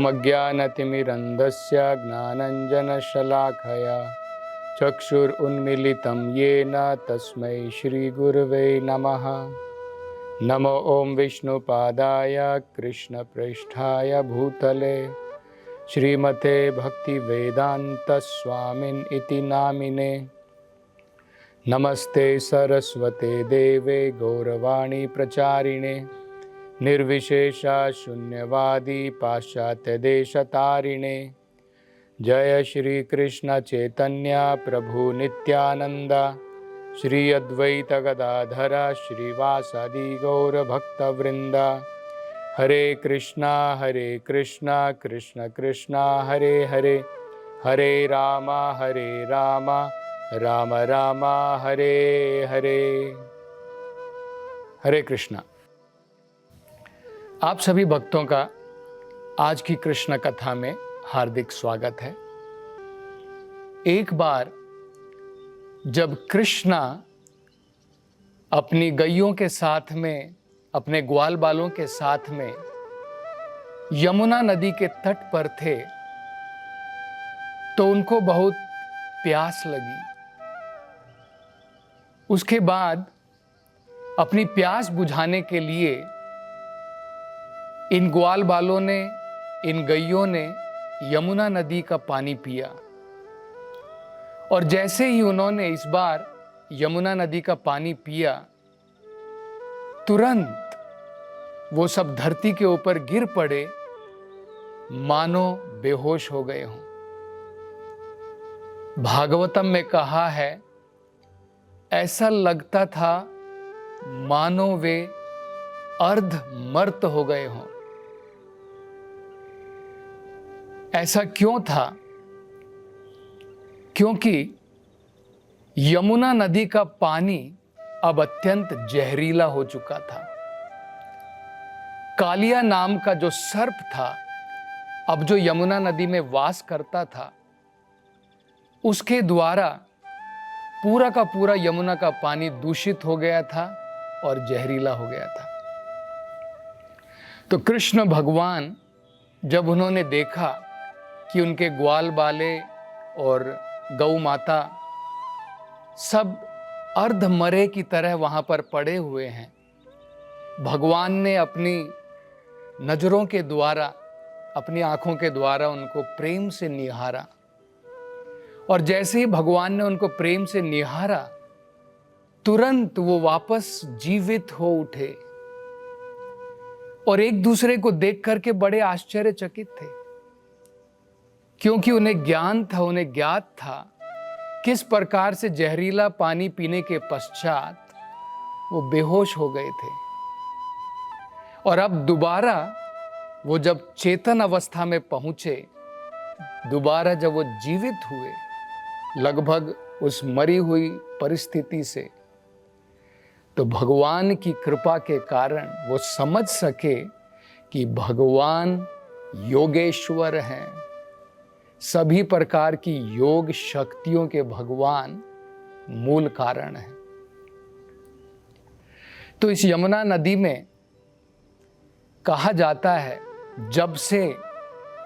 ओमज्ञानतिमिरन्धस्य ज्ञानञ्जनशलाखया चक्षुरुन्मीलितं येन तस्मै श्रीगुरवे नमः। नमो ॐ विष्णुपादाय कृष्णप्रेष्ठाय भूतले श्रीमते भक्तिवेदान्तस्वामिन् इति नामिने। नमस्ते सरस्वते देवे गौरवाणी प्रचारिणे निर्विशेषा शून्यवादी पाश्चात्यदेशतारिणे। जय श्री कृष्ण चैतन्य प्रभु नित्यानंद श्री अद्वैत गदाधर श्रीवासादि गौर भक्तवृंद। हरे कृष्णा कृष्ण कृष्ण हरे हरे, हरे राम राम राम हरे हरे। हरे कृष्णा। आप सभी भक्तों का आज की कृष्ण कथा में हार्दिक स्वागत है। एक बार जब कृष्णा अपनी गैयों के साथ में, अपने ग्वाल बालों के साथ में यमुना नदी के तट पर थे तो उनको बहुत प्यास लगी। उसके बाद अपनी प्यास बुझाने के लिए इन ग्वाल बालों ने, इन गैयों ने यमुना नदी का पानी पिया। और जैसे ही उन्होंने इस बार यमुना नदी का पानी पिया, तुरंत वो सब धरती के ऊपर गिर पड़े, मानो बेहोश हो गए हों। भागवतम में कहा है, ऐसा लगता था मानो वे अर्ध मर्त हो गए हों। ऐसा क्यों था? क्योंकि यमुना नदी का पानी अब अत्यंत जहरीला हो चुका था। कालिया नाम का जो सर्प था, अब जो यमुना नदी में वास करता था, उसके द्वारा पूरा का पूरा यमुना का पानी दूषित हो गया था और जहरीला हो गया था। तो कृष्ण भगवान जब उन्होंने देखा कि उनके ग्वाल बाले और गौ माता सब अर्ध मरे की तरह वहां पर पड़े हुए हैं, भगवान ने अपनी नजरों के द्वारा, अपनी आंखों के द्वारा उनको प्रेम से निहारा। और जैसे ही भगवान ने उनको प्रेम से निहारा, तुरंत वो वापस जीवित हो उठे और एक दूसरे को देख करके बड़े आश्चर्यचकित थे, क्योंकि उन्हें ज्ञान था, उन्हें ज्ञात था किस प्रकार से जहरीला पानी पीने के पश्चात वो बेहोश हो गए थे। और अब दोबारा वो जब चेतन अवस्था में पहुंचे, दोबारा जब वो जीवित हुए लगभग उस मरी हुई परिस्थिति से, तो भगवान की कृपा के कारण वो समझ सके कि भगवान योगेश्वर हैं, सभी प्रकार की योग शक्तियों के भगवान मूल कारण हैं। तो इस यमुना नदी में कहा जाता है, जब से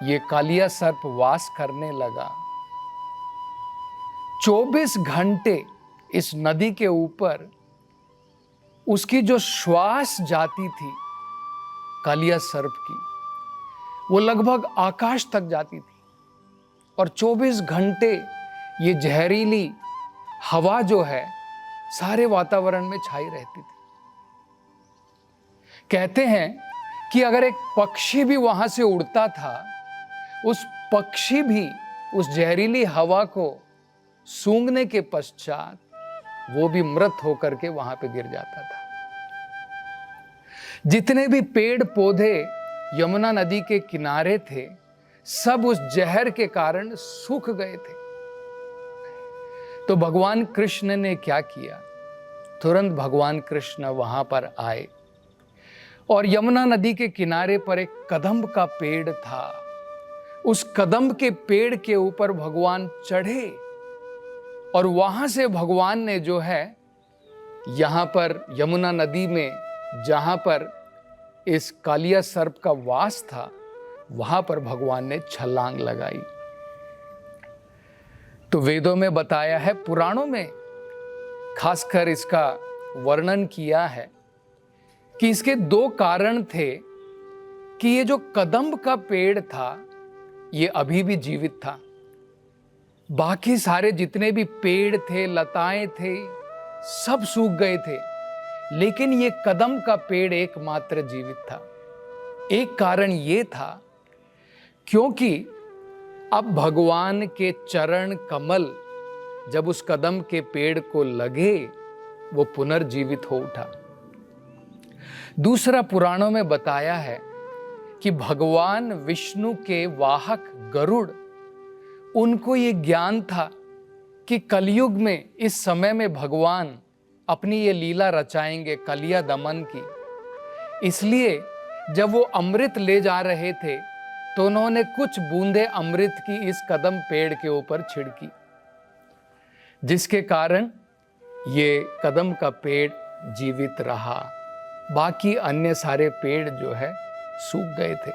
ये कालिया सर्प वास करने लगा, 24 घंटे इस नदी के ऊपर उसकी जो श्वास जाती थी कालिया सर्प की, वो लगभग आकाश तक जाती थी। और 24 घंटे ये जहरीली हवा जो है सारे वातावरण में छाई रहती थी। कहते हैं कि अगर एक पक्षी भी वहां से उड़ता था, उस पक्षी भी उस जहरीली हवा को सूंघने के पश्चात वो भी मृत होकर के वहां पे गिर जाता था। जितने भी पेड़ पौधे यमुना नदी के किनारे थे, सब उस जहर के कारण सूख गए थे। तो भगवान कृष्ण ने क्या किया? तुरंत भगवान कृष्ण वहां पर आए और यमुना नदी के किनारे पर एक कदम्ब का पेड़ था। उस कदम्ब के पेड़ के ऊपर भगवान चढ़े और वहां से भगवान ने जो है, यहां पर यमुना नदी में जहां पर इस कालिया सर्प का वास था, वहां पर भगवान ने छलांग लगाई। तो वेदों में बताया है, पुराणों में खासकर इसका वर्णन किया है कि इसके 2 कारण थे कि ये जो कदम्ब का पेड़ था ये अभी भी जीवित था। बाकी सारे जितने भी पेड़ थे, लताएं थे, सब सूख गए थे, लेकिन ये कदम्ब का पेड़ एकमात्र जीवित था। एक कारण ये था क्योंकि अब भगवान के चरण कमल जब उस कदम के पेड़ को लगे वो पुनर्जीवित हो उठा। दूसरा, पुराणों में बताया है कि भगवान विष्णु के वाहक गरुड़, उनको ये ज्ञान था कि कलयुग में इस समय में भगवान अपनी ये लीला रचाएंगे कलिया दमन की। इसलिए जब वो अमृत ले जा रहे थे तो उन्होंने कुछ बूंदे अमृत की इस कदम पेड़ के ऊपर छिड़की, जिसके कारण ये कदम का पेड़ जीवित रहा। बाकी अन्य सारे पेड़ जो है सूख गए थे।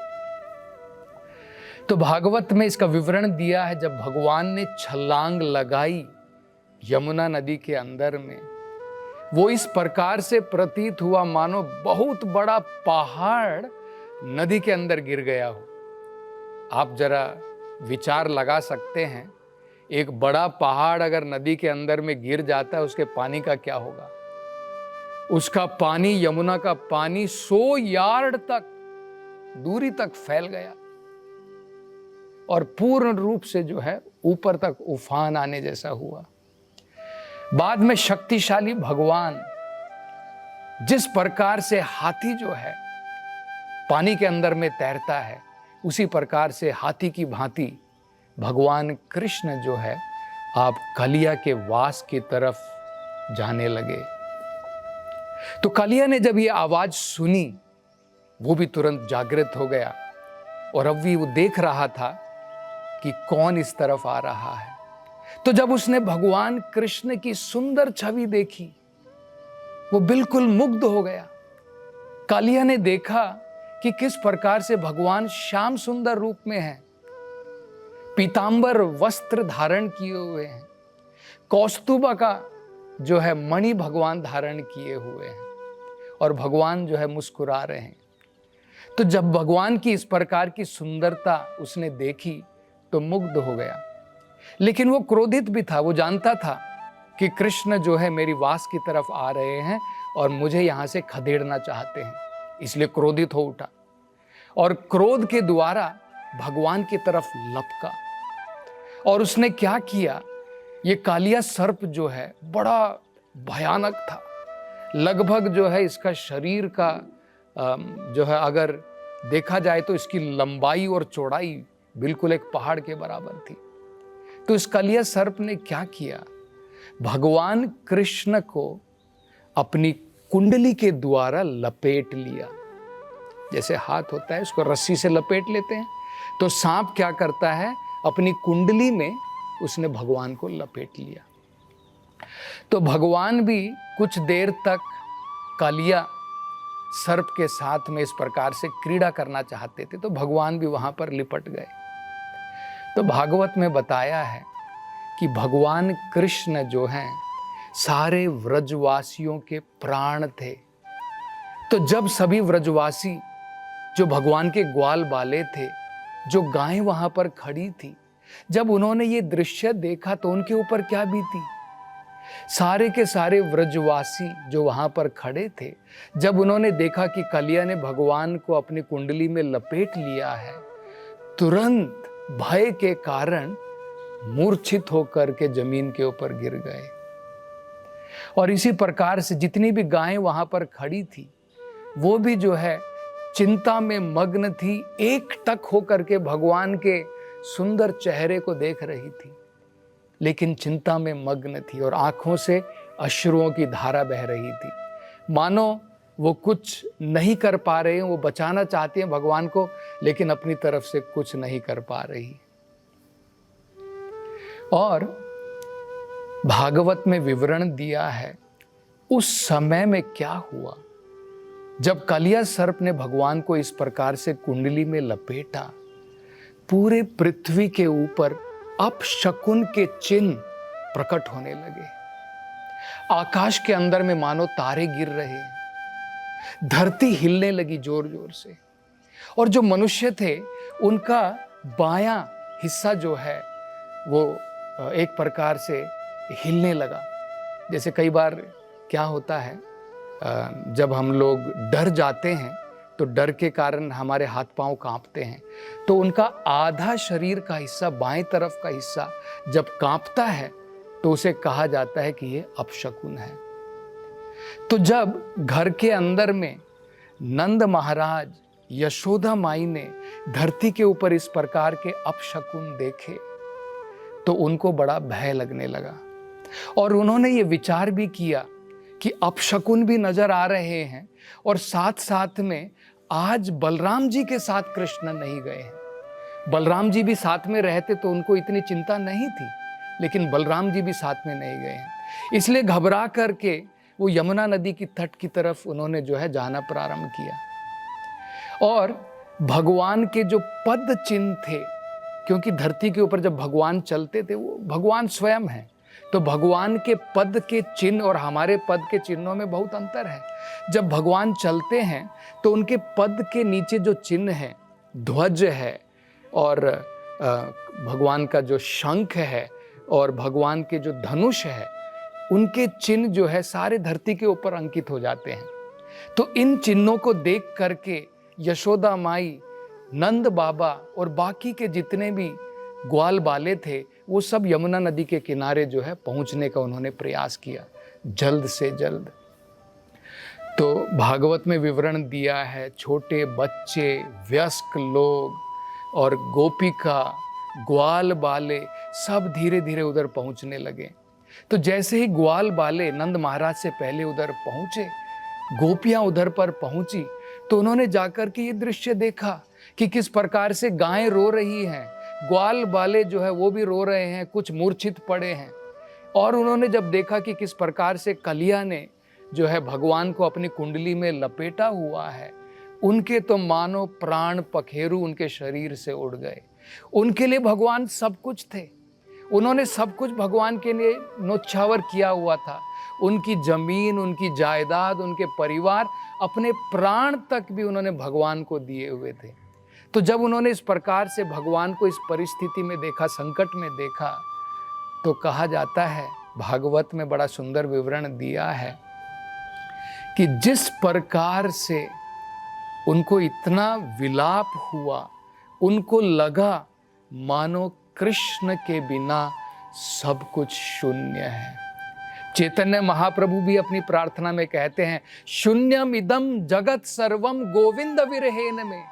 तो भागवत में इसका विवरण दिया है, जब भगवान ने छलांग लगाई यमुना नदी के अंदर में, वो इस प्रकार से प्रतीत हुआ मानो बहुत बड़ा पहाड़ नदी के अंदर गिर गया हो। आप जरा विचार लगा सकते हैं, एक बड़ा पहाड़ अगर नदी के अंदर में गिर जाता है उसके पानी का क्या होगा। उसका पानी, यमुना का पानी 100 यार्ड तक दूरी तक फैल गया और पूर्ण रूप से जो है ऊपर तक उफान आने जैसा हुआ। बाद में शक्तिशाली भगवान, जिस प्रकार से हाथी जो है पानी के अंदर में तैरता है, उसी प्रकार से हाथी की भांति भगवान कृष्ण जो है आप कलिया के वास की तरफ जाने लगे। तो कलिया ने जब ये आवाज सुनी वो भी तुरंत जागृत हो गया और अब भी वो देख रहा था कि कौन इस तरफ आ रहा है। तो जब उसने भगवान कृष्ण की सुंदर छवि देखी वो बिल्कुल मुग्ध हो गया। कालिया ने देखा कि किस प्रकार से भगवान श्याम सुंदर रूप में हैं, पीतांबर वस्त्र धारण किए हुए हैं, कौस्तुभा का जो है मणि भगवान धारण किए हुए हैं और भगवान जो है मुस्कुरा रहे हैं। तो जब भगवान की इस प्रकार की सुंदरता उसने देखी तो मुग्ध हो गया। लेकिन वो क्रोधित भी था, वो जानता था कि कृष्ण जो है मेरी वास की तरफ आ रहे हैं और मुझे यहां से खदेड़ना चाहते हैं, इसलिए क्रोधित हो उठा और क्रोध के द्वारा भगवान की तरफ लपका। और उसने क्या किया, ये कालिया सर्प जो है बड़ा भयानक था, लगभग जो है इसका शरीर का जो है अगर देखा जाए तो इसकी लंबाई और चौड़ाई बिल्कुल एक पहाड़ के बराबर थी। तो इस कालिया सर्प ने क्या किया, भगवान कृष्ण को अपनी कुंडली के द्वारा लपेट लिया। जैसे हाथ होता है उसको रस्सी से लपेट लेते हैं, तो सांप क्या करता है, अपनी कुंडली में उसने भगवान को लपेट लिया। तो भगवान भी कुछ देर तक कालिया सर्प के साथ में इस प्रकार से क्रीड़ा करना चाहते थे, तो भगवान भी वहां पर लिपट गए। तो भागवत में बताया है कि भगवान कृष्ण जो हैं सारे व्रजवासियों के प्राण थे। तो जब सभी व्रजवासी जो भगवान के ग्वाल बाले थे, जो गायें वहां पर खड़ी थी, जब उन्होंने ये दृश्य देखा तो उनके ऊपर क्या बीती। सारे के सारे व्रजवासी जो वहां पर खड़े थे, जब उन्होंने देखा कि कालिया ने भगवान को अपनी कुंडली में लपेट लिया है, तुरंत भय के कारण मूर्छित होकर के जमीन के ऊपर गिर गए। और इसी प्रकार से जितनी भी गायें वहां पर खड़ी थी वो भी जो है चिंता में मग्न थी, एकटक होकर के भगवान के सुंदर चेहरे को देख रही थी, लेकिन चिंता में मग्न थी और आंखों से अश्रुओं की धारा बह रही थी, मानो वो कुछ नहीं कर पा रहे हैं। वो बचाना चाहती हैं भगवान को, लेकिन अपनी तरफ से कुछ नहीं कर पा रही। और भागवत में विवरण दिया है उस समय में क्या हुआ। जब कालिया सर्प ने भगवान को इस प्रकार से कुंडली में लपेटा पूरे पृथ्वी के ऊपर अपशकुन के चिन्ह प्रकट होने लगे। आकाश के अंदर में मानो तारे गिर रहे हैं, धरती हिलने लगी जोर जोर से, और जो मनुष्य थे उनका बायां हिस्सा जो है वो एक प्रकार से हिलने लगा। जैसे कई बार क्या होता है, जब हम लोग डर जाते हैं तो डर के कारण हमारे हाथ पांव कांपते हैं, तो उनका आधा शरीर का हिस्सा, बाएं तरफ का हिस्सा जब कांपता है तो उसे कहा जाता है कि ये अपशकुन है। तो जब घर के अंदर में नंद महाराज, यशोदा माई ने धरती के ऊपर इस प्रकार के अपशकुन देखे तो उनको बड़ा भय लगने लगा, और उन्होंने ये विचार भी किया कि अपशकुन भी नजर आ रहे हैं, और साथ साथ में आज बलराम जी के साथ कृष्ण नहीं गए हैं। बलराम जी भी साथ में रहते तो उनको इतनी चिंता नहीं थी, लेकिन बलराम जी भी साथ में नहीं गए हैं। इसलिए घबरा करके वो यमुना नदी की तट की तरफ उन्होंने जो है जाना प्रारंभ किया, और भगवान के जो पद चिन्ह थे, क्योंकि धरती के ऊपर जब भगवान चलते थे वो भगवान स्वयं है, तो भगवान के पद के चिन्ह और हमारे पद के चिन्हों में बहुत अंतर है। जब भगवान चलते हैं तो उनके पद के नीचे जो चिन्ह है, ध्वज है, और भगवान का जो शंख है और भगवान के जो धनुष है, उनके चिन्ह जो है सारे धरती के ऊपर अंकित हो जाते हैं। तो इन चिन्हों को देख करके यशोदा माई, नंद बाबा और बाकी के जितने भी ग्वाल बाले थे वो सब यमुना नदी के किनारे जो है पहुंचने का उन्होंने प्रयास किया जल्द से जल्द। तो भागवत में विवरण दिया है, छोटे बच्चे, वयस्क लोग और गोपिका, ग्वाल बाले सब धीरे धीरे उधर पहुंचने लगे। तो जैसे ही ग्वाल बाले नंद महाराज से पहले उधर पहुंचे, गोपियां उधर पर पहुंची, तो उन्होंने जाकर के ये दृश्य देखा कि किस प्रकार से गायें रो रही हैं, ग्वाल बाले जो है वो भी रो रहे हैं, कुछ मूर्छित पड़े हैं। और उन्होंने जब देखा कि किस प्रकार से कलिया ने जो है भगवान को अपनी कुंडली में लपेटा हुआ है, उनके तो मानो प्राण पखेरु उनके शरीर से उड़ गए। उनके लिए भगवान सब कुछ थे, उन्होंने सब कुछ भगवान के लिए न्योछावर किया हुआ था। उनकी जमीन, उनकी जायदाद, उनके परिवार, अपने प्राण तक भी उन्होंने भगवान को दिए हुए थे। तो जब उन्होंने इस प्रकार से भगवान को इस परिस्थिति में देखा, संकट में देखा, तो कहा जाता है, भागवत में बड़ा सुंदर विवरण दिया है कि जिस प्रकार से उनको इतना विलाप हुआ, उनको लगा मानो कृष्ण के बिना सब कुछ शून्य है। चैतन्य महाप्रभु भी अपनी प्रार्थना में कहते हैं, शून्यम इदम जगत सर्वम गोविंद विरहेन में।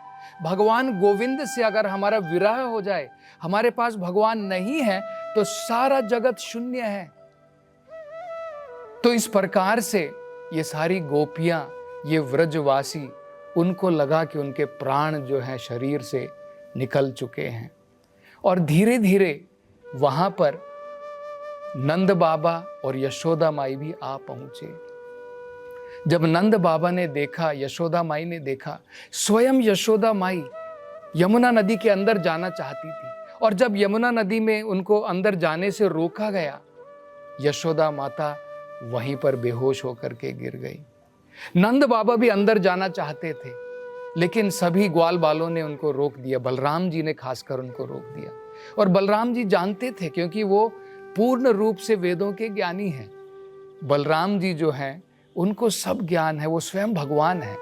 भगवान गोविंद से अगर हमारा विरह हो जाए, हमारे पास भगवान नहीं है, तो सारा जगत शून्य है। तो इस प्रकार से ये सारी गोपियां, ये व्रजवासी, उनको लगा कि उनके प्राण जो है शरीर से निकल चुके हैं। और धीरे धीरे वहां पर नंद बाबा और यशोदा माई भी आ पहुंचे। जब नंद बाबा ने देखा, यशोदा माई ने देखा, स्वयं यशोदा माई यमुना नदी के अंदर जाना चाहती थी, और जब यमुना नदी में उनको अंदर जाने से रोका गया, यशोदा माता वहीं पर बेहोश होकर के गिर गई। नंद बाबा भी अंदर जाना चाहते थे, लेकिन सभी ग्वाल बालों ने उनको रोक दिया। बलराम जी ने खासकर उनको रोक दिया, और बलराम जी जानते थे, क्योंकि वो पूर्ण रूप से वेदों के ज्ञानी हैं। बलराम जी जो हैं उनको सब ज्ञान है, वो स्वयं भगवान है।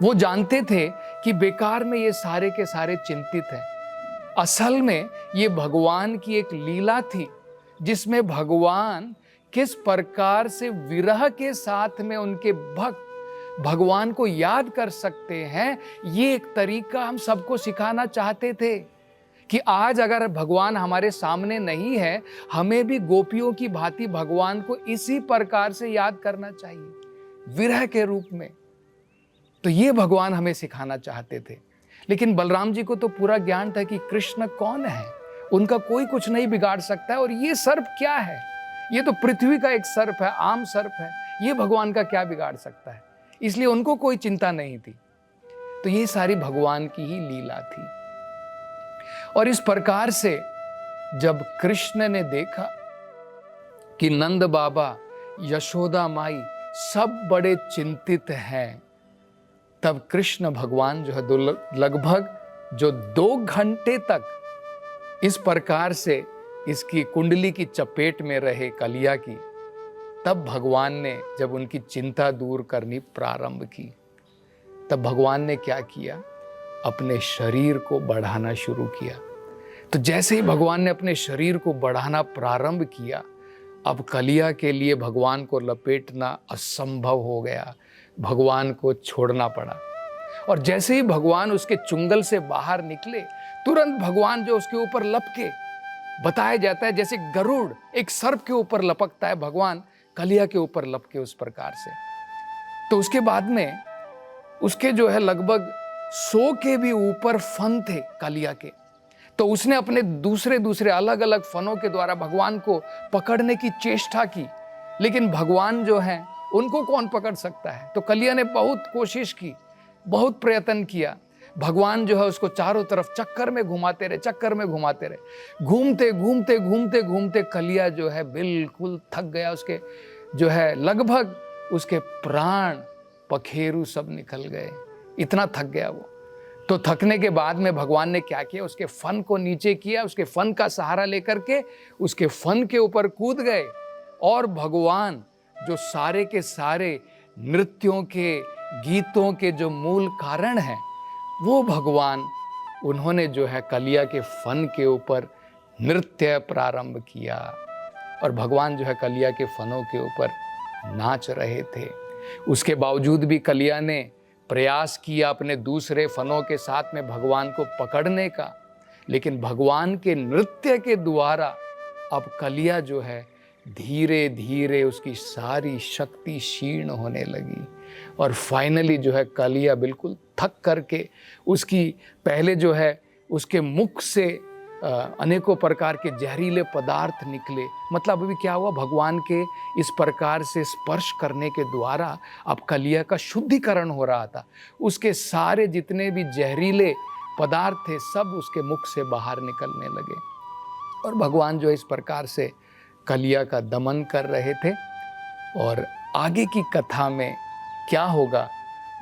वो जानते थे कि बेकार में ये सारे के सारे चिंतित हैं। असल में ये भगवान की एक लीला थी, जिसमें भगवान किस प्रकार से विरह के साथ में उनके भक्त भगवान को याद कर सकते हैं, ये एक तरीका हम सबको सिखाना चाहते थे कि आज अगर भगवान हमारे सामने नहीं है, हमें भी गोपियों की भांति भगवान को इसी प्रकार से याद करना चाहिए, विरह के रूप में। तो ये भगवान हमें सिखाना चाहते थे। लेकिन बलराम जी को तो पूरा ज्ञान था कि कृष्ण कौन है, उनका कोई कुछ नहीं बिगाड़ सकता है, और ये सर्प क्या है, ये तो पृथ्वी का एक सर्प है, आम सर्प है, ये भगवान का क्या बिगाड़ सकता है। इसलिए उनको कोई चिंता नहीं थी। तो ये सारी भगवान की ही लीला थी। और इस प्रकार से जब कृष्ण ने देखा कि नंद बाबा, यशोदा माई सब बड़े चिंतित हैं, तब कृष्ण भगवान जो है लगभग जो 2 घंटे तक इस प्रकार से इसकी कुंडली की चपेट में रहे कलिया की, तब भगवान ने जब उनकी चिंता दूर करनी प्रारंभ की, तब भगवान ने क्या किया, अपने शरीर को बढ़ाना शुरू किया। तो जैसे ही भगवान ने अपने शरीर को बढ़ाना प्रारंभ किया, अब कलिया के लिए भगवान को लपेटना असंभव हो गया, भगवान को छोड़ना पड़ा। और जैसे ही भगवान उसके चुंगल से बाहर निकले, तुरंत भगवान जो उसके ऊपर लपके, बताया जाता है जैसे गरुड़ एक सर्प के ऊपर लपकता है, भगवान कलिया के ऊपर लपके उस प्रकार से। तो उसके बाद में उसके जो है लगभग 100 के भी ऊपर फन थे कलिया के। तो उसने अपने दूसरे अलग अलग फनों के द्वारा भगवान को पकड़ने की चेष्टा की, लेकिन भगवान जो है उनको कौन पकड़ सकता है। तो कलिया ने बहुत कोशिश की, बहुत प्रयत्न किया। भगवान जो है उसको चारों तरफ चक्कर में घुमाते रहे। घूमते कलिया जो है बिल्कुल थक गया। उसके जो है लगभग उसके प्राण पखेरु सब निकल गए, इतना थक गया वो। तो थकने के बाद में भगवान ने क्या किया, उसके फन को नीचे किया, उसके फन का सहारा लेकर के उसके फन के ऊपर कूद गए। और भगवान जो सारे के सारे नृत्यों के, गीतों के जो मूल कारण हैं, वो भगवान उन्होंने जो है कलिया के फन के ऊपर नृत्य प्रारंभ किया। और भगवान जो है कलिया के फनों के ऊपर नाच रहे थे। उसके बावजूद भी कलिया ने प्रयास किया अपने दूसरे फनों के साथ में भगवान को पकड़ने का, लेकिन भगवान के नृत्य के द्वारा अब कलिया जो है धीरे धीरे उसकी सारी शक्ति क्षीण होने लगी। और फाइनली जो है कलिया बिल्कुल थक करके, उसकी पहले जो है उसके मुख से अनेकों प्रकार के जहरीले पदार्थ निकले। मतलब अभी क्या हुआ, भगवान के इस प्रकार से स्पर्श करने के द्वारा अब कलिया का शुद्धिकरण हो रहा था। उसके सारे जितने भी जहरीले पदार्थ थे सब उसके मुख से बाहर निकलने लगे। और भगवान जो इस प्रकार से कलिया का दमन कर रहे थे। और आगे की कथा में क्या होगा,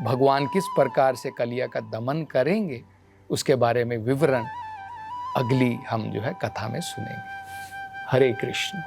भगवान किस प्रकार से कलिया का दमन करेंगे, उसके बारे में विवरण अगली हम जो है कथा में सुनेंगे। हरे कृष्ण।